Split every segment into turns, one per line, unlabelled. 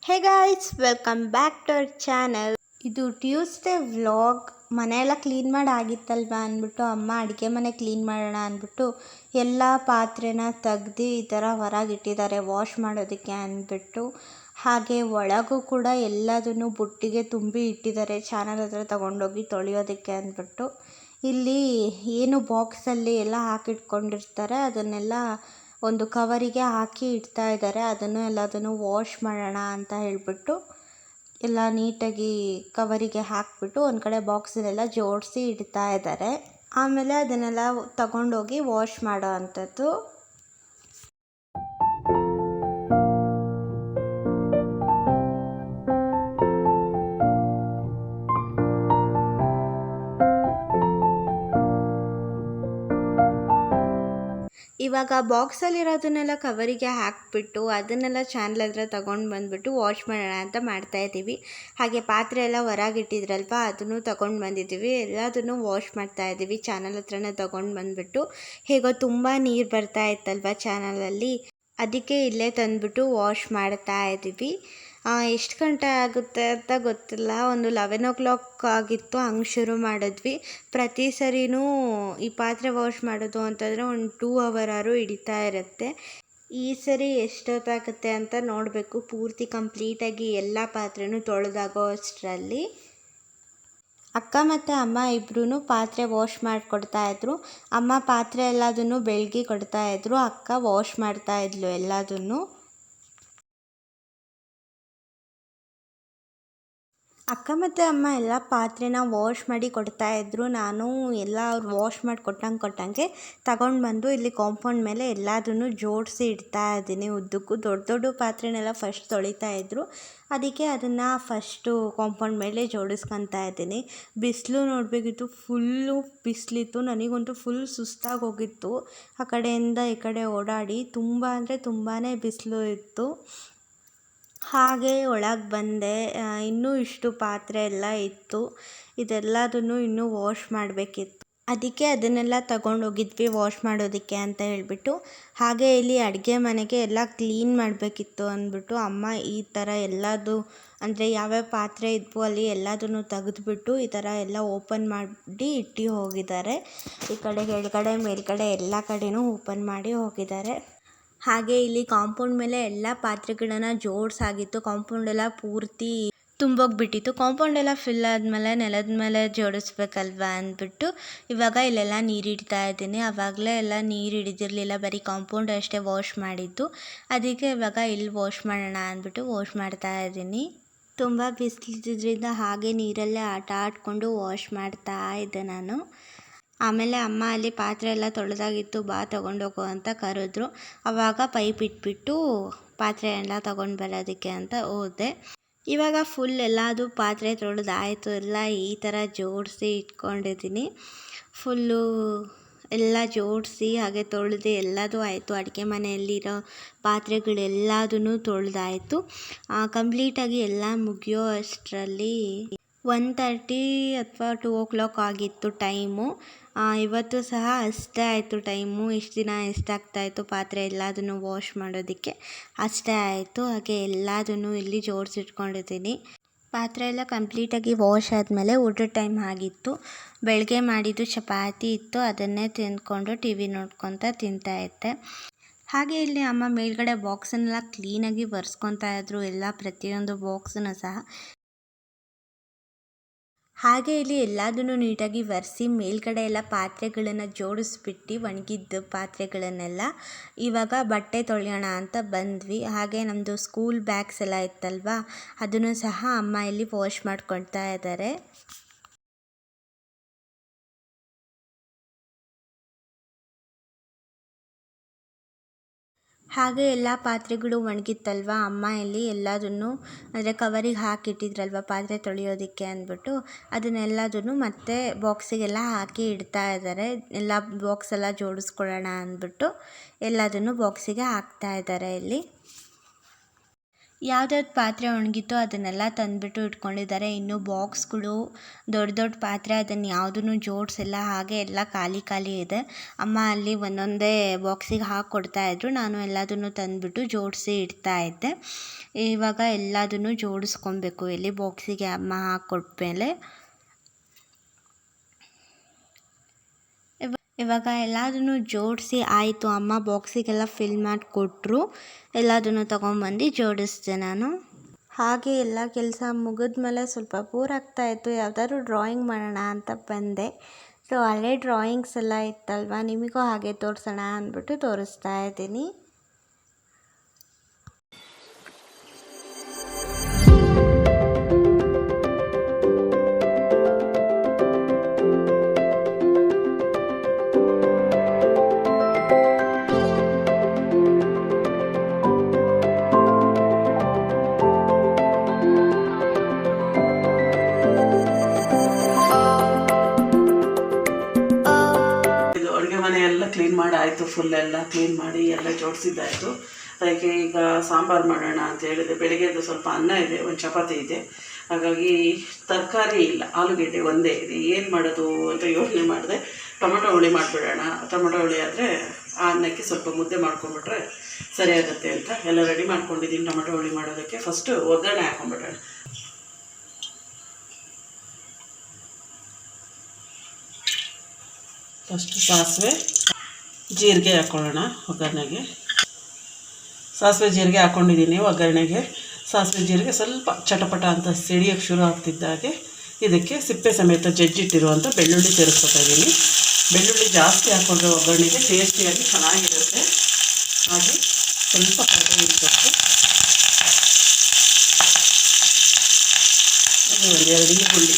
Hey guys, welcome back to our channel. ಇದು Tuesday vlog. ಮನೆಯೆಲ್ಲ clean ಮಾಡಿ ಆಗಿತ್ತಲ್ವ ಅಂದ್ಬಿಟ್ಟು ಅಮ್ಮ ಅಡುಗೆ ಮನೆ ಕ್ಲೀನ್ ಮಾಡೋಣ ಅಂದ್ಬಿಟ್ಟು ಎಲ್ಲ ಪಾತ್ರೆನ ತೆಗ್ದು ಈ ಥರ ಹೊರಗಿಟ್ಟಿದ್ದಾರೆ ವಾಶ್ ಮಾಡೋದಕ್ಕೆ ಅಂದ್ಬಿಟ್ಟು. ಹಾಗೆ ಒಳಗೂ ಕೂಡ ಎಲ್ಲದನ್ನು ಬುಟ್ಟಿಗೆ ತುಂಬಿ ಇಟ್ಟಿದ್ದಾರೆ ಚಾನಲ್ ಹತ್ರ ತಗೊಂಡೋಗಿ ತೊಳೆಯೋದಕ್ಕೆ ಅಂದ್ಬಿಟ್ಟು. ಇಲ್ಲಿ ಏನು ಬಾಕ್ಸಲ್ಲಿ ಎಲ್ಲ ಹಾಕಿಟ್ಕೊಂಡಿರ್ತಾರೆ ಅದನ್ನೆಲ್ಲ ಒಂದು ಕವರಿಗೆ ಹಾಕಿ ಇಡ್ತಾ ಇದ್ದಾರೆ. ಎಲ್ಲದನ್ನು ವಾಶ್ ಮಾಡೋಣ ಅಂತ ಹೇಳಿಬಿಟ್ಟು ಎಲ್ಲ ನೀಟಾಗಿ ಕವರಿಗೆ ಹಾಕಿಬಿಟ್ಟು ಒಂದು ಕಡೆ ಬಾಕ್ಸಲ್ಲೆಲ್ಲ ಜೋಡಿಸಿ ಇಡ್ತಾ ಇದ್ದಾರೆ. ಆಮೇಲೆ ಅದನ್ನೆಲ್ಲ ತಗೊಂಡೋಗಿ ವಾಶ್ ಮಾಡೋ ಅಂಥದ್ದು. ಇವಾಗ ಬಾಕ್ಸಲ್ಲಿರೋದನ್ನೆಲ್ಲ ಕವರಿಗೆ ಹಾಕಿಬಿಟ್ಟು ಅದನ್ನೆಲ್ಲ ಚಾನಲ್ ಹತ್ರ ತೊಗೊಂಡು ಬಂದುಬಿಟ್ಟು ವಾಶ್ ಮಾಡೋಣ ಅಂತ ಮಾಡ್ತಾಯಿದ್ದೀವಿ. ಹಾಗೆ ಪಾತ್ರೆ ಎಲ್ಲ ಹೊರಗಿಟ್ಟಿದ್ರಲ್ವ ಅದನ್ನು ತೊಗೊಂಡು ಬಂದಿದ್ದೀವಿ. ಎಲ್ಲದನ್ನು ವಾಶ್ ಮಾಡ್ತಾಯಿದ್ದೀವಿ ಚಾನಲ್ ಹತ್ರನೇ ತೊಗೊಂಡು ಬಂದುಬಿಟ್ಟು. ಹೇಗೋ ತುಂಬ ನೀರು ಬರ್ತಾ ಇತ್ತಲ್ವ ಚಾನಲಲ್ಲಿ, ಅದಕ್ಕೆ ಇಲ್ಲೇ ತಂದುಬಿಟ್ಟು ವಾಶ್ ಮಾಡ್ತಾ ಇದ್ದೀವಿ. ಎಷ್ಟು ಗಂಟೆ ಆಗುತ್ತೆ ಅಂತ ಗೊತ್ತಿಲ್ಲ, ಒಂದು 11 ಆಗಿತ್ತು. ಹಂಗೆ ಶುರು ಮಾಡಿದ್ವಿ. ಪ್ರತಿ ಸರಿನೂ ಈ ಪಾತ್ರೆ ವಾಶ್ ಮಾಡೋದು ಅಂತಂದರೆ ಒಂದು 2 ಅವರ್ ಹಿಡಿತಾ ಇರುತ್ತೆ. ಈ ಸರಿ ಎಷ್ಟೊತ್ತಾಗುತ್ತೆ ಅಂತ ನೋಡಬೇಕು. ಪೂರ್ತಿ ಕಂಪ್ಲೀಟಾಗಿ ಎಲ್ಲ ಪಾತ್ರೆನೂ ತೊಳೆದಾಗೋ ಅಷ್ಟರಲ್ಲಿ ಅಕ್ಕ ಮತ್ತು ಅಮ್ಮ ಇಬ್ಬರೂ ಪಾತ್ರೆ ವಾಶ್ ಮಾಡಿಕೊಡ್ತಾಯಿದ್ರು. ಅಮ್ಮ ಪಾತ್ರೆ ಎಲ್ಲದನ್ನು ಬೆಳಗ್ಗೆ ಕೊಡ್ತಾಯಿದ್ರು, ಅಕ್ಕ ವಾಶ್ ಮಾಡ್ತಾಯಿದ್ಲು ಎಲ್ಲದನ್ನು. ಅಕ್ಕ ಮತ್ತು ಅಮ್ಮ ಎಲ್ಲ ಪಾತ್ರೆನ ವಾಶ್ ಮಾಡಿ ಕೊಡ್ತಾಯಿದ್ರು. ನಾನು ಎಲ್ಲ ಅವ್ರು ವಾಶ್ ಮಾಡಿ ಕೊಟ್ಟಂಗೆ ತಗೊಂಡು ಬಂದು ಇಲ್ಲಿ ಕಾಂಪೌಂಡ್ ಮೇಲೆ ಎಲ್ಲದನ್ನು ಜೋಡಿಸಿ ಇಡ್ತಾ ಇದ್ದೀನಿ ಉದ್ದಕ್ಕೂ. ದೊಡ್ಡ ಪಾತ್ರೆನೆಲ್ಲ ಫಸ್ಟ್ ತೊಳಿತಾ ಇದ್ರು, ಅದಕ್ಕೆ ಅದನ್ನು ಫಸ್ಟು ಕಾಂಪೌಂಡ್ ಮೇಲೆ ಜೋಡಿಸ್ಕೊತಾ ಇದ್ದೀನಿ. ಬಿಸಿಲು ನೋಡಬೇಕಿತ್ತು, ಫುಲ್ಲು ಬಿಸಿಲಿತ್ತು. ನನಗಂತೂ ಫುಲ್ ಸುಸ್ತಾಗಿ ಹೋಗಿತ್ತು ಆ ಕಡೆಯಿಂದ ಈ ಕಡೆ ಓಡಾಡಿ. ತುಂಬ ಅಂದರೆ ತುಂಬಾ ಬಿಸಿಲು ಇತ್ತು. ಹಾಗೆ ಒಳಗೆ ಬಂದೆ. ಇನ್ನೂ ಇಷ್ಟು ಪಾತ್ರೆ ಎಲ್ಲ ಇತ್ತು, ಇದೆಲ್ಲದನ್ನು ಇನ್ನೂ ವಾಶ್ ಮಾಡಬೇಕಿತ್ತು. ಅದಕ್ಕೆ ಅದನ್ನೆಲ್ಲ ತಗೊಂಡೋಗಿದ್ವಿ ವಾಶ್ ಮಾಡೋದಕ್ಕೆ ಅಂತ ಹೇಳಿಬಿಟ್ಟು. ಹಾಗೆ ಇಲ್ಲಿ ಅಡುಗೆ ಮನೆಗೆ ಎಲ್ಲ ಕ್ಲೀನ್ ಮಾಡಬೇಕಿತ್ತು ಅಂದ್ಬಿಟ್ಟು ಅಮ್ಮ ಈ ಥರ ಎಲ್ಲದು ಅಂದರೆ ಯಾವ್ಯಾವ ಪಾತ್ರೆ ಇದ್ವು ಅಲ್ಲಿ ಎಲ್ಲದನ್ನು ತೆಗೆದುಬಿಟ್ಟು ಈ ಥರ ಎಲ್ಲ ಓಪನ್ ಮಾಡಿ ಇಟ್ಟು ಹೋಗಿದ್ದಾರೆ. ಈ ಕಡೆ ಕೆಳಗಡೆ ಮೇಲ್ಗಡೆ ಎಲ್ಲ ಕಡೆನೂ ಓಪನ್ ಮಾಡಿ ಹೋಗಿದ್ದಾರೆ. ಹಾಗೆ ಇಲ್ಲಿ ಕಾಂಪೌಂಡ್ ಮೇಲೆ ಎಲ್ಲ ಪಾತ್ರೆಗಳನ್ನು ಜೋಡಿಸಾಗಿತ್ತು. ಕಾಂಪೌಂಡ್ ಎಲ್ಲ ಪೂರ್ತಿ ತುಂಬೋಗಿಬಿಟ್ಟಿತ್ತು. ಕಾಂಪೌಂಡ್ ಎಲ್ಲ ಫಿಲ್ ಆದಮೇಲೆ ನೆಲದ ಮೇಲೆ ಜೋಡಿಸ್ಬೇಕಲ್ವ ಅಂದ್ಬಿಟ್ಟು ಇವಾಗ ಇಲ್ಲೆಲ್ಲ ನೀರು ಇಡ್ತಾ ಇದ್ದೀನಿ. ಆವಾಗಲೇ ಎಲ್ಲ ನೀರು ಹಿಡಿದಿರಲಿಲ್ಲ, ಬರೀ ಕಾಂಪೌಂಡ್ ಅಷ್ಟೇ ವಾಶ್ ಮಾಡಿದ್ದು. ಅದಕ್ಕೆ ಇವಾಗ ಇಲ್ಲಿ ವಾಶ್ ಮಾಡೋಣ ಅಂದ್ಬಿಟ್ಟು ವಾಶ್ ಮಾಡ್ತಾ ಇದ್ದೀನಿ. ತುಂಬ ಬಿಸಿಲಿದ್ದರಿಂದ ಹಾಗೆ ನೀರಲ್ಲೇ ಆಟ ಆಡಿಕೊಂಡು ವಾಶ್ ಮಾಡ್ತಾ ಇದ್ದೆ ನಾನು. ಆಮೇಲೆ ಅಮ್ಮ ಅಲ್ಲಿ ಪಾತ್ರೆ ಎಲ್ಲ ತೊಳೆದಾಗಿತ್ತು, ಬಾ ತೊಗೊಂಡೋಗು ಅಂತ ಕರೆದ್ರು. ಆವಾಗ ಪೈಪ್ ಇಟ್ಬಿಟ್ಟು ಪಾತ್ರೆ ಎಲ್ಲ ತೊಗೊಂಡು ಬರೋದಕ್ಕೆ ಅಂತ ಹೋದೆ. ಇವಾಗ ಫುಲ್ ಎಲ್ಲದು ಪಾತ್ರೆ ತೊಳೆದಾಯಿತು. ಎಲ್ಲ ಈ ಥರ ಜೋಡಿಸಿ ಇಟ್ಕೊಂಡಿದ್ದೀನಿ. ಫುಲ್ಲು ಎಲ್ಲ ಜೋಡಿಸಿ ಹಾಗೆ ತೊಳೆದು ಎಲ್ಲದೂ ಆಯಿತು. ಅಡುಗೆ ಮನೆಯಲ್ಲಿರೋ ಪಾತ್ರೆಗಳೆಲ್ಲದೂ ತೊಳೆದಾಯಿತು. ಕಂಪ್ಲೀಟಾಗಿ ಎಲ್ಲ ಮುಗಿಯೋ ಅಷ್ಟರಲ್ಲಿ 1:30 ಅಥವಾ 2 ಆಗಿತ್ತು ಟೈಮು. ಇವತ್ತು ಸಹ ಅಷ್ಟೇ ಆಯಿತು ಟೈಮು. ಇಷ್ಟು ದಿನ ಎಷ್ಟಾಗ್ತಾಯಿತ್ತು ಪಾತ್ರೆ ಎಲ್ಲದನ್ನು ವಾಶ್ ಮಾಡೋದಕ್ಕೆ ಅಷ್ಟೇ ಆಯಿತು. ಹಾಗೆ ಎಲ್ಲದನ್ನು ಇಲ್ಲಿ ಜೋಡಿಸಿಟ್ಕೊಂಡಿದ್ದೀನಿ. ಪಾತ್ರೆ ಎಲ್ಲ ಕಂಪ್ಲೀಟಾಗಿ ವಾಶ್ ಆದಮೇಲೆ ಊಟದ ಟೈಮ್ ಆಗಿತ್ತು. ಬೆಳಗ್ಗೆ ಮಾಡಿದ್ದು ಚಪಾತಿ ಇತ್ತು, ಅದನ್ನೇ ತಿಂದ್ಕೊಂಡು ಟಿ ವಿ ನೋಡ್ಕೊತಾ ತಿಂತಾಯಿದ್ದೆ. ಹಾಗೆ ಇಲ್ಲಿ ಅಮ್ಮ ಮೇಲ್ಗಡೆ ಬಾಕ್ಸನ್ನೆಲ್ಲ ಕ್ಲೀನಾಗಿ ಒರೆಸ್ಕೊತಾ ಇದ್ರು, ಎಲ್ಲ ಪ್ರತಿಯೊಂದು ಬಾಕ್ಸನ್ನು ಸಹ. ಹಾಗೆ ಇಲ್ಲಿ ಎಲ್ಲದನ್ನು ನೀಟಾಗಿ ಒರೆಸಿ ಮೇಲ್ಗಡೆ ಎಲ್ಲ ಪಾತ್ರೆಗಳನ್ನು ಜೋಡಿಸ್ಬಿಟ್ಟು ಒಣಗಿದ್ದು ಪಾತ್ರೆಗಳನ್ನೆಲ್ಲ ಇವಾಗ ಬಟ್ಟೆ ತೊಳೆಯೋಣ ಅಂತ ಬಂದ್ವಿ. ಹಾಗೆ ನಮ್ಮದು ಸ್ಕೂಲ್ ಬ್ಯಾಗ್ಸ್ ಎಲ್ಲ ಇತ್ತಲ್ವ, ಅದನ್ನು ಸಹ ಅಮ್ಮ ಇಲ್ಲಿ ವಾಶ್ ಮಾಡ್ಕೊಳ್ತಾ ಇದ್ದಾರೆ. ಹಾಗೆ ಎಲ್ಲ ಪಾತ್ರೆಗಳು ಒಣಗಿತ್ತಲ್ವ, ಅಮ್ಮ ಇಲ್ಲಿ ಎಲ್ಲದನ್ನು ಅಂದರೆ ಕವರಿಗೆ ಹಾಕಿಟ್ಟಿದ್ರಲ್ವ ಪಾತ್ರೆ ತೊಳೆಯೋದಕ್ಕೆ ಅಂದ್ಬಿಟ್ಟು ಅದನ್ನೆಲ್ಲದನ್ನು ಮತ್ತೆ ಬಾಕ್ಸಿಗೆಲ್ಲ ಹಾಕಿ ಇಡ್ತಾ ಇದ್ದಾರೆ. ಎಲ್ಲ ಬಾಕ್ಸ್ ಎಲ್ಲ ಜೋಡಿಸ್ಕೊಳ್ಳೋಣ ಅಂದ್ಬಿಟ್ಟು ಎಲ್ಲದನ್ನು ಬಾಕ್ಸಿಗೆ ಹಾಕ್ತಾ ಇದ್ದಾರೆ ಇಲ್ಲಿ. ಯಾವ್ದ್ಯಾವ್ದು ಪಾತ್ರೆ ಒಣಗಿತ್ತೋ ಅದನ್ನೆಲ್ಲ ತಂದುಬಿಟ್ಟು ಇಟ್ಕೊಂಡಿದ್ದಾರೆ. ಇನ್ನು ಬಾಕ್ಸ್ಗಳು ದೊಡ್ಡ ದೊಡ್ಡ ಪಾತ್ರೆ ಅದನ್ನು ಯಾವುದನ್ನು ಜೋಡಿಸಿಲ್ಲ, ಹಾಗೆ ಎಲ್ಲ ಖಾಲಿ ಖಾಲಿ ಇದೆ. ಅಮ್ಮ ಅಲ್ಲಿ ಒಂದೊಂದೇ ಬಾಕ್ಸಿಗೆ ಹಾಕ್ಕೊಡ್ತಾಯಿದ್ರು, ನಾನು ಎಲ್ಲದನ್ನು ತಂದುಬಿಟ್ಟು ಜೋಡಿಸಿ ಇಡ್ತಾಯಿದ್ದೆ. ಇವಾಗ ಎಲ್ಲದನ್ನು ಜೋಡಿಸ್ಕೊಬೇಕು ಎಲ್ಲಿ ಬಾಕ್ಸಿಗೆ ಅಮ್ಮ ಹಾಕ್ಕೊಟ್ಮೇಲೆ. ಇವಾಗ ಎಲ್ಲದನ್ನು ಜೋಡಿಸಿ ಆಯಿತು, ಅಮ್ಮ ಬಾಕ್ಸಿಗೆಲ್ಲ ಫಿಲ್ ಮಾಡಿ ಕೊಟ್ಟರು. ಎಲ್ಲದನ್ನು ತೊಗೊಂಬಂದು ಜೋಡಿಸಿದೆ ನಾನು. ಹಾಗೆ ಎಲ್ಲ ಕೆಲಸ ಮುಗಿದ್ಮೇಲೆ ಸ್ವಲ್ಪ ಬೋರ್ ಆಗ್ತಾಯಿತ್ತು, ಯಾವ್ದಾದ್ರು ಡ್ರಾಯಿಂಗ್ ಮಾಡೋಣ ಅಂತ ಬಂದೆ. ಸೊ ಹಳೆ ಡ್ರಾಯಿಂಗ್ಸ್ ಎಲ್ಲ ಇತ್ತಲ್ವ, ನಿಮಗೂ ಹಾಗೆ ತೋರಿಸೋಣ ಅಂದ್ಬಿಟ್ಟು ತೋರಿಸ್ತಾ ಇದ್ದೀನಿ.
ಕ್ಲೀನ್ ಮಾಡಿ ಆಯಿತು, ಫುಲ್ ಎಲ್ಲ ಕ್ಲೀನ್ ಮಾಡಿ ಎಲ್ಲ ಜೋಡಿಸಿದ್ದಾಯಿತು. ಅದಕ್ಕೆ ಈಗ ಸಾಂಬಾರು ಮಾಡೋಣ ಅಂತ ಹೇಳಿದೆ. ಬೆಳಗ್ಗೆದು ಸ್ವಲ್ಪ ಅನ್ನ ಇದೆ, ಒಂದು ಚಪಾತಿ ಇದೆ, ಹಾಗಾಗಿ ತರಕಾರಿ ಇಲ್ಲ, ಆಲೂಗೆಡ್ಡೆ ಒಂದೇ ಇದೆ. ಏನು ಮಾಡೋದು ಅಂತ ಯೋಚನೆ ಮಾಡಿದೆ. ಟೊಮೊಟೊ ಹುಳಿ ಮಾಡಿಬಿಡೋಣ, ಟೊಮೊಟೊ ಹುಳಿ ಆದರೆ ಆ ಅನ್ನಕ್ಕೆ ಸ್ವಲ್ಪ ಮುದ್ದೆ ಮಾಡ್ಕೊಂಬಿಟ್ರೆ ಸರಿಯಾಗುತ್ತೆ ಅಂತ ಎಲ್ಲ ರೆಡಿ ಮಾಡ್ಕೊಂಡಿದ್ದೀನಿ. ಟೊಮೊಟೊ ಹುಳಿ ಮಾಡೋದಕ್ಕೆ ಫಸ್ಟು ಒಗ್ಗರಣೆ ಹಾಕೊಂಡ್ಬಿಡೋಣ. ಫಸ್ಟು ಸಾಸಿವೆ ಜೀರಿಗೆ ಹಾಕ್ಕೊಳ್ಳೋಣ ಒಗ್ಗರಣೆಗೆ. ಸಾಸಿವೆ ಜೀರಿಗೆ ಹಾಕ್ಕೊಂಡಿದ್ದೀನಿ ಒಗ್ಗರಣೆಗೆ. ಸಾಸಿವೆ ಜೀರಿಗೆ ಸ್ವಲ್ಪ ಚಟಪಟ ಅಂತ ಸಿಡಿಯೋಕ್ಕೆ ಶುರು ಆಗ್ತಿದ್ದಾಗೆ ಇದಕ್ಕೆ ಸಿಪ್ಪೆ ಸಮೇತ ಜಜ್ಜಿಟ್ಟಿರುವಂಥ ಬೆಳ್ಳುಳ್ಳಿ ಸೇರಿಸ್ಕೊತಾ ಇದ್ದೀನಿ. ಬೆಳ್ಳುಳ್ಳಿ ಜಾಸ್ತಿ ಹಾಕ್ಕೊಂಡ್ರೆ ಒಗ್ಗರಣೆಗೆ ಟೇಸ್ಟಿಯಾಗಿ ಚೆನ್ನಾಗಿರುತ್ತೆ. ಹಾಗೆ ಸ್ವಲ್ಪ ಕರಿಬೇವಿನ ಸೊಪ್ಪು, ಹಾಗೆ ಒಂದು 2 ಈರುಳ್ಳಿ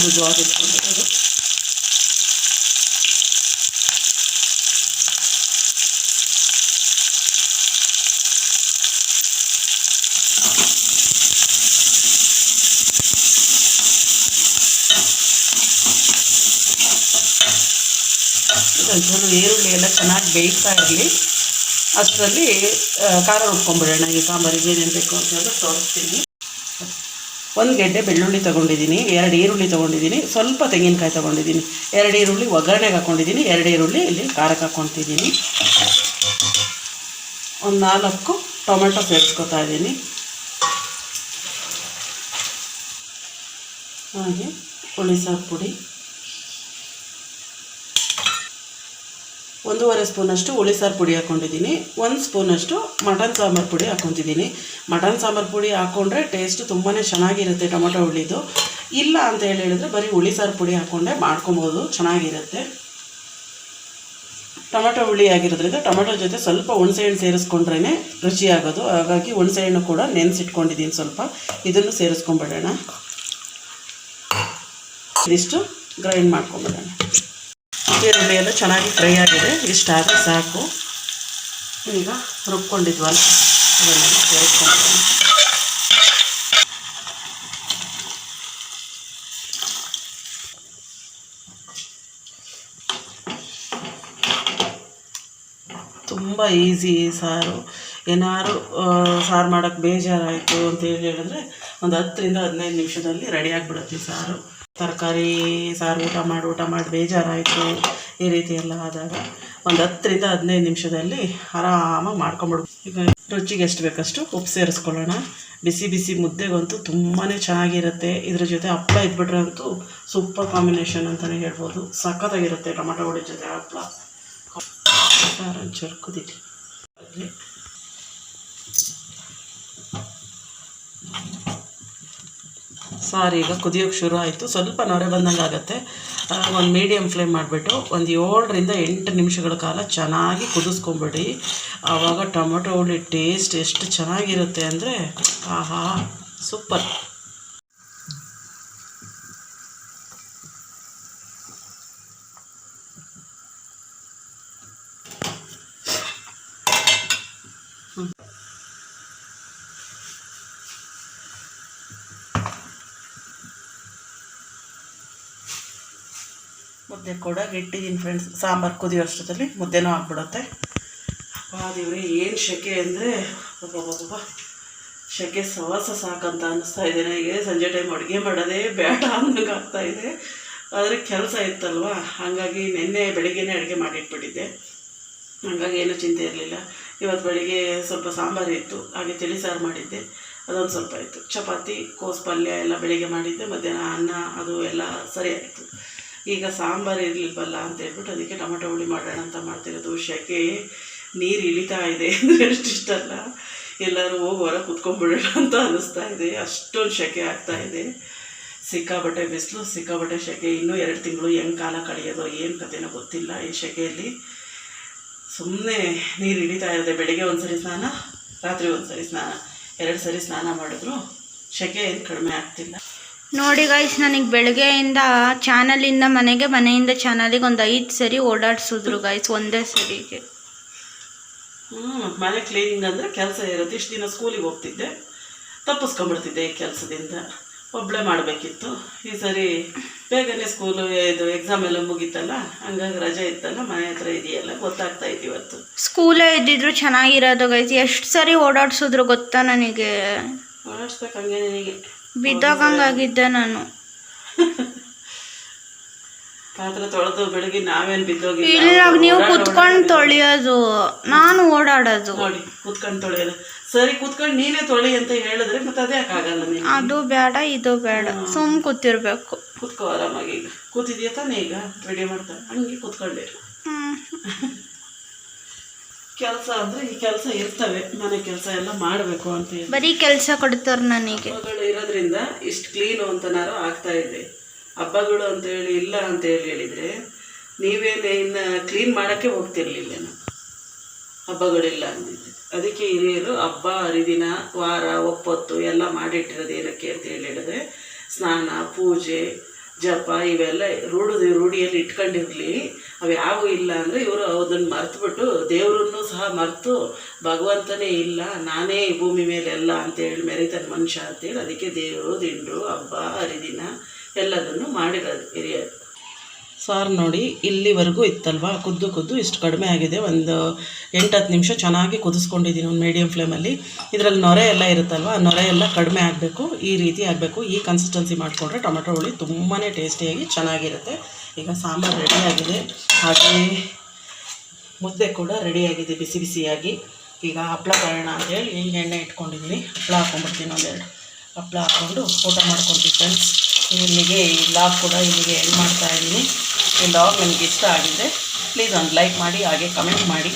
ಉದ್ದುವಾಗಿ ಇಟ್ಕೊಂಡಿರೋದು, ಒಂಚೂರು ಈರುಳ್ಳಿ ಎಲ್ಲ ಚೆನ್ನಾಗಿ ಬೇಯಿಸ್ತಾ ಇರಲಿ. ಅಷ್ಟರಲ್ಲಿ ಖಾರ ರುಬ್ಕೊಂಡ್ಬಿಡೋಣ. ಈ ಸಾಂಬಾರಿಗೆ ಏನೇನು ಬೇಕು ಅಂತ ತೋರಿಸ್ತೀನಿ. 1 ಗೆಡ್ಡೆ ಬೆಳ್ಳುಳ್ಳಿ ತೊಗೊಂಡಿದ್ದೀನಿ, 2 ಈರುಳ್ಳಿ ತೊಗೊಂಡಿದ್ದೀನಿ, ಸ್ವಲ್ಪ ತೆಂಗಿನಕಾಯಿ ತೊಗೊಂಡಿದ್ದೀನಿ, 2 ಈರುಳ್ಳಿ ಒಗ್ಗರಣೆಗೆ ಹಾಕ್ಕೊಂಡಿದ್ದೀನಿ, 2 ಈರುಳ್ಳಿ ಇಲ್ಲಿ ಖಾರಕ್ಕೆ ಹಾಕ್ಕೊತಿದ್ದೀನಿ. ಒಂದು 4 ಟೊಮೆಟೊ ಸೇರಿಸ್ಕೊತಾ ಇದ್ದೀನಿ. ಹಾಗೆ ಹುಳಿ ಸಾರು ಪುಡಿ 1.5 ಸ್ಪೂನಷ್ಟು ಹುಳಿ ಸಾರು ಪುಡಿ ಹಾಕ್ಕೊಂಡಿದ್ದೀನಿ. 1 ಸ್ಪೂನಷ್ಟು ಮಟನ್ ಸಾಂಬಾರು ಪುಡಿ ಹಾಕ್ಕೊತಿದ್ದೀನಿ. ಮಟನ್ ಸಾಂಬಾರು ಪುಡಿ ಹಾಕ್ಕೊಂಡ್ರೆ ಟೇಸ್ಟ್ ತುಂಬಾ ಚೆನ್ನಾಗಿರುತ್ತೆ ಟೊಮೊಟೊ ಹುಳಿದು. ಇಲ್ಲ ಅಂತ ಹೇಳಿದ್ರೆ ಬರೀ ಹುಳಿ ಸಾರು ಪುಡಿ ಹಾಕ್ಕೊಂಡೆ ಮಾಡ್ಕೊಬೋದು, ಚೆನ್ನಾಗಿರುತ್ತೆ. ಟೊಮೊಟೊ ಹುಳಿ ಆಗಿರೋದ್ರಿಂದ ಟೊಮೊಟೊ ಜೊತೆ ಸ್ವಲ್ಪ ಹುಣಸೆಹಣ್ಣು ಸೇರಿಸ್ಕೊಂಡ್ರೇ ರುಚಿಯಾಗೋದು. ಹಾಗಾಗಿ ಹುಣಸೆಹಣ್ಣು ಕೂಡ ನೆನೆಸಿಟ್ಕೊಂಡಿದ್ದೀನಿ. ಸ್ವಲ್ಪ ಇದನ್ನು ಸೇರಿಸ್ಕೊಂಡ್ಬಿಡೋಣ. ಇದಿಷ್ಟು ಗ್ರೈಂಡ್ ಮಾಡ್ಕೊಂಬಿಡೋಣ. ಈರುಳ್ಳಿ ಎಲ್ಲ ಚೆನ್ನಾಗಿ ಫ್ರೈ ಆಗಿದೆ, ಇಷ್ಟಾದರೆ ಸಾಕು. ಈಗ ರುಬ್ಕೊಂಡಿದ್ವಲ್ಲ ಅದನ್ನೆಲ್ಲ ಸೇರಿಸ್ಕೊಂಡ್ಬಿಡೋಣ. ತುಂಬ ಈಸಿ ಸಾರು. ಏನಾದ್ರು ಸಾರು ಮಾಡೋಕ್ಕೆ ಬೇಜಾರಾಯಿತು ಅಂತ ಹೇಳಿದ್ರೆ ಒಂದು 10ರಿಂದ 15 ನಿಮಿಷದಲ್ಲಿ ರೆಡಿಯಾಗಿಬಿಡುತ್ತೆ ಸಾರು. ತರಕಾರಿ ಸಾರು ಊಟ ಮಾಡಿ ಬೇಜಾರಾಯಿತು ಈ ರೀತಿ ಎಲ್ಲ ಆದಾಗ ಒಂದು 10ರಿಂದ 15 ನಿಮಿಷದಲ್ಲಿ ಆರಾಮಾಗಿ ಮಾಡ್ಕೊಂಬಿಡ್ಬೋದು. ಈಗ ರುಚಿಗೆ ಎಷ್ಟು ಬೇಕಷ್ಟು ಉಪ್ಪು ಸೇರಿಸ್ಕೊಳ್ಳೋಣ. ಬಿಸಿ ಬಿಸಿ ಮುದ್ದೆಗಂತೂ ತುಂಬಾ ಚೆನ್ನಾಗಿರುತ್ತೆ. ಇದ್ರ ಜೊತೆ ಹಪ್ಪಳ ಇದ್ಬಿಟ್ರೆ ಅಂತೂ ಸೂಪರ್ ಕಾಂಬಿನೇಷನ್ ಅಂತಲೇ ಹೇಳ್ಬೋದು. ಸಖತ್ತಾಗಿರುತ್ತೆ ಟೊಮೊಟೊ ಹುಳಿ ಜೊತೆ ಹಪ್ಪಳ. ಸಾರು ಒಂಚೂರು ಕುದೀಲಿ. ಸಾರು ಈಗ ಕುದಿಯೋಕ್ಕೆ ಶುರು ಆಯಿತು. ಸ್ವಲ್ಪ ನೊರೆ ಬಂದಂಗೆ ಆಗುತ್ತೆ. ಒಂದು ಮೀಡಿಯಮ್ ಫ್ಲೇಮ್ ಮಾಡಿಬಿಟ್ಟು ಒಂದು 7ರಿಂದ 8 ನಿಮಿಷಗಳ ಕಾಲ ಚೆನ್ನಾಗಿ ಕುದಿಸ್ಕೊಂಬಿಡಿ. ಆವಾಗ ಟೊಮೊಟೊ ಹುಳಿ ಟೇಸ್ಟ್ ಎಷ್ಟು ಚೆನ್ನಾಗಿರುತ್ತೆ ಅಂದರೆ ಆಹಾ ಸೂಪರ್. ಮುದ್ದೆ ಕೂಡ ಇಟ್ಟಿದ್ದೀನಿ ಫ್ರೆಂಡ್ಸ್. ಸಾಂಬಾರು ಕುದಿಯೋ ಅಷ್ಟೊತ್ತಲ್ಲಿ ಮುದ್ದೆನೂ ಹಾಕ್ಬಿಡುತ್ತೆ. ದೇವ್ರೆ ಏನು ಸೆಕೆ ಅಂದರೆ ಶೆಕೆ ಸವಾಸ ಸಾಕಂತ ಅನ್ನಿಸ್ತಾ ಇದೆ ನನಗೆ. ಸಂಜೆ ಟೈಮ್ ಅಡುಗೆ ಮಾಡೋದೇ ಬೇಡ ಅನ್ನೋಂಗೆ ಆಗ್ತಾಯಿದೆ. ಆದರೆ ಕೆಲಸ ಇತ್ತಲ್ವ, ಹಾಗಾಗಿ ನಿನ್ನೆ ಬೆಳಿಗ್ಗೆನೇ ಅಡುಗೆ ಮಾಡಿಟ್ಬಿಟ್ಟಿದ್ದೆ, ಹಾಗಾಗಿ ಏನೂ ಚಿಂತೆ ಇರಲಿಲ್ಲ. ಇವತ್ತು ಬೆಳಿಗ್ಗೆ ಸ್ವಲ್ಪ ಸಾಂಬಾರು ಇತ್ತು, ಹಾಗೆ ತಿಳಿ ಸಾರು ಮಾಡಿದ್ದೆ, ಅದೊಂದು ಸ್ವಲ್ಪ ಇತ್ತು. ಚಪಾತಿ, ಕೋಸು ಪಲ್ಯ ಎಲ್ಲ ಬೆಳಿಗ್ಗೆ ಮಾಡಿದ್ದೆ, ಮಧ್ಯಾಹ್ನ ಅನ್ನ ಅದು ಎಲ್ಲ ಸರಿ ಆಯಿತು. ಈಗ ಸಾಂಬಾರು ಇರಲಿಲ್ವಲ್ಲ ಅಂತ ಹೇಳ್ಬಿಟ್ಟು ಅದಕ್ಕೆ ಟೊಮೆಟೊ ಹುಳಿ ಮಾಡೋಣ ಅಂತ ಮಾಡ್ತಿರೋದು. ಶೆಕೆ ನೀರು ಇಳಿತಾ ಇದೆ ಅಂದರೆ ಅಷ್ಟಿಷ್ಟಲ್ಲ, ಎಲ್ಲರೂ ಹೋಗಿ ಹೊರ ಕುತ್ಕೊಂಡ್ಬಿಡೋಣ ಅಂತ ಅನ್ನಿಸ್ತಾ ಇದೆ. ಅಷ್ಟೊಂದು ಶೆಕೆ ಆಗ್ತಾಯಿದೆ. ಸಿಕ್ಕಾಬಟ್ಟೆ ಬಿಸಿಲು, ಸಿಕ್ಕಾಬಟ್ಟೆ ಶೆಕೆ. ಇನ್ನೂ 2 ತಿಂಗಳು ಹೆಂಗೆ ಕಾಲ ಕಳೆಯೋದು ಏನು ಕಥೆನೋ ಗೊತ್ತಿಲ್ಲ. ಈ ಶೆಕೆಯಲ್ಲಿ ಸುಮ್ಮನೆ ನೀರು ಹಿಡಿತಾ ಇರುತ್ತೆ. ಬೆಳಿಗ್ಗೆ ಒಂದು ಸರಿ ಸ್ನಾನ, ರಾತ್ರಿ ಒಂದು ಸರಿ ಸ್ನಾನ, 2 ಸರಿ ಸ್ನಾನ ಮಾಡಿದ್ರು ಶೆಕೆ ಏನು ಕಡಿಮೆ ಆಗ್ತಿಲ್ಲ.
ನೋಡಿ ಗೈಸ್, ನನಗೆ ಬೆಳಗ್ಗೆಯಿಂದ ಚಾನಲಿಂದ ಮನೆಗೆ, ಮನೆಯಿಂದ ಚಾನಲಿಗೆ ಒಂದು 5 ಸರಿ ಓಡಾಡಿಸಿದ್ರು ಗೈಸ್, ಒಂದೇ ಸರಿಗೆ.
ಮನೆ ಕ್ಲೀನಿಂಗ್ ಅಂದರೆ ಕೆಲಸ ಇರುತ್ತೆ. ಇಷ್ಟು ದಿನ ಸ್ಕೂಲಿಗೆ ಹೋಗ್ತಿದ್ದೆ, ತಪ್ಪಿಸ್ಕೊಂಡ್ಬಿಡ್ತಿದ್ದೆ ಈ ಕೆಲಸದಿಂದ. ಒಬ್ಬಳೇ ಮಾಡಬೇಕಿತ್ತು. ಈ ಸರಿ ಬೇಗನೆ ಸ್ಕೂಲು ಇದು ಎಕ್ಸಾಮ್ ಎಲ್ಲ ಮುಗೀತಲ್ಲ, ಹಂಗಾಗಿ ರಜೆ ಇತ್ತಲ್ಲ, ಮನೆ ಹತ್ರ ಇದೆಯಲ್ಲ, ಗೊತ್ತಾಗ್ತಾ ಇತ್ತು. ಇವತ್ತು
ಸ್ಕೂಲೇ ಇದ್ದಿದ್ರು ಚೆನ್ನಾಗಿರೋದು ಗೈಸ್. ಎಷ್ಟು ಸರಿ ಓಡಾಡ್ಸಿದ್ರು ಗೊತ್ತಾ ನನಗೆ.
ಓಡಾಡ್ಸ್ಬೇಕು ಹಂಗೆ, ನನಗೆ
ಬಿದ್ದೋಗಂಗಾಗಿದ್ದೆ ನಾನು.
ಪಾತ್ರೆ ತೊಳೆದು ಬೆಳಗ್ಗೆ ನಾವೇನು ಬಿದ್ದೋಗಿಲ್ಲ.
ಇಲ್ಲ, ನೀವು ಕುತ್ಕೊಂಡು ತೊಳೆಯೋದು, ನಾನು ಓಡಾಡೋದು.
ನೋಡಿ ಕುತ್ಕೊಂಡು ತೊಳೆಯೋದು ಸರಿ. ಕುತ್ಕೊಂಡು ನೀನೇ ತೊಳಿ ಅಂತ ಹೇಳಿದ್ರೆ ಮತ್ತೆ ಅದೇ ಯಾಕಾಗಲ್ಲ ನೀನು.
ಅದು ಬೇಡ ಇದು ಬೇಡ, ಸುಮ್ ಕೂತಿರ್ಬೇಕು.
ಕುತ್ಕೋ ಆರಾಮಾಗಿ. ಈಗ ಕೂತಿದ್ಯಾ ತಾನೇ, ಈಗ ವಿಡಿಯೋ ಮಾಡ್ತಾ ಹಂಗೆ ಕುತ್ಕೊಂಡೆ. ಕೆಲಸ ಅಂದರೆ ಈ ಕೆಲಸ ಇರ್ತವೆ, ಮನೆ ಕೆಲಸ ಎಲ್ಲ ಮಾಡಬೇಕು ಅಂತ ಹೇಳಿ
ಬರೀ ಕೆಲಸ ಕೊಡ್ತಾರೆ ನನಗೆ.
ಹಬ್ಬಗಳು ಇರೋದ್ರಿಂದ ಇಷ್ಟು ಕ್ಲೀನು ಅಂತನಾರು ಆಗ್ತಾ ಇದೆ. ಹಬ್ಬಗಳು ಅಂತೇಳಿ ಇಲ್ಲ ಅಂತೇಳಿ ಹೇಳಿದರೆ ನೀವೇನು ಇನ್ನು ಕ್ಲೀನ್ ಮಾಡೋಕ್ಕೆ ಹೋಗ್ತಿರ್ಲಿಲ್ಲ. ಹಬ್ಬಗಳಿಲ್ಲ ಅಂದಿದ್ದೆ. ಅದಕ್ಕೆ ಹಿರಿಯರು ಹಬ್ಬ ಹರಿದಿನ ವಾರ ಒಪ್ಪತ್ತು ಎಲ್ಲ ಮಾಡಿಟ್ಟಿರೋದು ಏನಕ್ಕೆ ಅಂತ ಹೇಳಿದರೆ, ಸ್ನಾನ ಪೂಜೆ ಜಪ ಇವೆಲ್ಲ ರೂಢಿಯಲ್ಲಿ ಇಟ್ಕೊಂಡಿರಲಿ. ಅವು ಯಾವೂ ಇಲ್ಲ ಅಂದರೆ ಇವರು ಅದನ್ನು ಮರೆತುಬಿಟ್ಟು ದೇವರನ್ನು ಸಹ ಮರೆತು ಭಗವಂತನೇ ಇಲ್ಲ, ನಾನೇ ಈ ಭೂಮಿ ಮೇಲೆ ಎಲ್ಲ ಅಂತೇಳಿ ಮೆರಿತಾನೆ ಮನುಷ್ಯ ಅಂತೇಳಿ ಅದಕ್ಕೆ ದೇವರು ದಿಂಡ್ರು ಹಬ್ಬ ಹರಿದಿನ ಎಲ್ಲದನ್ನು ಮಾಡಿರೋದು ಹಿರಿಯರು. ಸಾರು ನೋಡಿ ಇಲ್ಲಿವರೆಗೂ ಇತ್ತಲ್ವ, ಕುದ್ದು ಇಷ್ಟು ಕಡಿಮೆ ಆಗಿದೆ. ಒಂದು 8-10 ನಿಮಿಷ ಚೆನ್ನಾಗಿ ಕುದಿಸ್ಕೊಂಡಿದ್ದೀನಿ ಒಂದು ಮೀಡಿಯಮ್ ಫ್ಲೇಮಲ್ಲಿ. ಇದರಲ್ಲಿ ನೊರೆ ಎಲ್ಲ ಇರುತ್ತಲ್ವ, ಆ ನೊರೆ ಎಲ್ಲ ಕಡಿಮೆ ಆಗಬೇಕು, ಈ ರೀತಿ ಆಗಬೇಕು. ಈ ಕನ್ಸಿಸ್ಟೆನ್ಸಿ ಮಾಡಿಕೊಂಡ್ರೆ ಟೊಮೆಟೊ ಹುಳಿ ತುಂಬಾ ಟೇಸ್ಟಿಯಾಗಿ ಚೆನ್ನಾಗಿರುತ್ತೆ. ಈಗ ಸಾಂಬಾರು ರೆಡಿಯಾಗಿದೆ, ಹಾಗೆ ಮುದ್ದೆ ಕೂಡ ರೆಡಿಯಾಗಿದೆ ಬಿಸಿ ಬಿಸಿಯಾಗಿ. ಈಗ ಹಪ್ಪಳ ಕಾಯೋಣ ಅಂತೇಳಿ ಹಿಂಗೆ ಎಣ್ಣೆ ಇಟ್ಕೊಂಡಿದ್ದೀನಿ. ಹಪ್ಪಳ ಹಾಕ್ಕೊಂಡ್ಬಿಡ್ತೀನಿ, 1-2 ಹಪ್ಪಳ ಹಾಕ್ಕೊಂಡು ಊಟ ಮಾಡ್ಕೊಳ್ತೀವಿ ಫ್ರೆಂಡ್ಸ್. ಇಲ್ಲಿಗೆ ಈ ಲಾಗ್ ಕೂಡ ಇಲ್ಲಿಗೆ ಎಂಡ್ ಮಾಡ್ತಾಯಿದ್ದೀನಿ. ಈ ಲಾಗ್ ನನಗೆ ಇಷ್ಟ ಆಗಿದೆ, ಪ್ಲೀಸ್ ಒಂದು ಲೈಕ್ ಮಾಡಿ, ಹಾಗೆ ಕಮೆಂಟ್ ಮಾಡಿ.